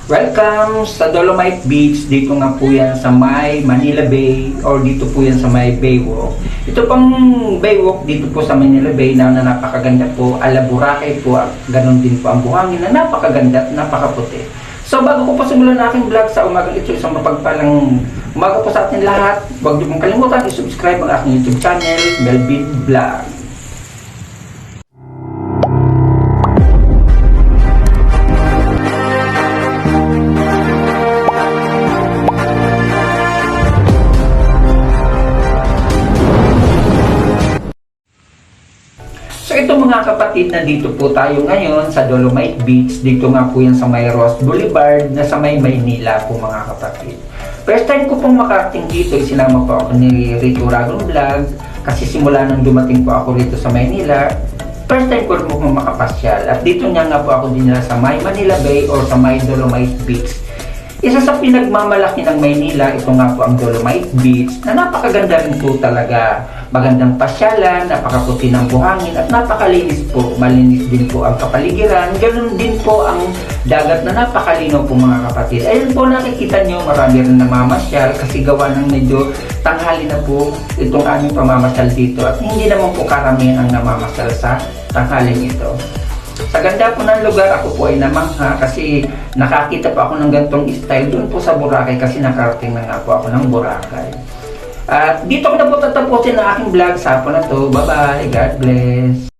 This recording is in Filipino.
Welcome sa Dolomite Beach. Dito nga po yan sa may Manila Bay or dito po yan sa may Baywalk. Ito pang Baywalk dito po sa Manila Bay na napakaganda po. Ala Boracay po at ganun din po ang buhangin na napakaganda at napakaputi. So bago ko pa simulan na aking vlog sa umagang ito, isang mapagpalang umaga po sa atin lahat. Huwag niyo pong kalimutan i-subscribe ang aking YouTube channel, Melvin Vlog. So ito mga kapatid, na dito po tayo ngayon sa Dolomite Beach. Dito nga po yan sa may Ross Boulevard na sa may Maynila po mga kapatid. First time ko pong makarating dito, isinama po ako ni Rico Ragon Vlog kasi simula nang dumating po ako rito sa Maynila, first time ko rin po makapasyal. At dito nga po ako dinala sa may Manila Bay or sa may Dolomite Beach. Isa sa pinagmamalaki ng Maynila, ito nga po ang Dolomite Beach na napakaganda rin po talaga. Magandang pasyalan, napakaputi ng buhangin at napakalinis po. Malinis din po ang kapaligiran. Ganun din po ang dagat na napakalinaw po mga kapatid. Ayun po nakikita nyo, marami rin namamasyal kasi gawa ng medyo tanghali na po itong aming pamamasyal dito. At hindi naman po karamihan ang namamasyal sa tanghaling ito. Sa ganda po ng lugar, ako po ay namangha kasi nakakita pa ako ng gantong style doon po sa Boracay kasi nakarating na nga po ako ng Boracay. At dito ko na po tatapusin ang aking vlog sa hapon na to. Bye bye, God bless.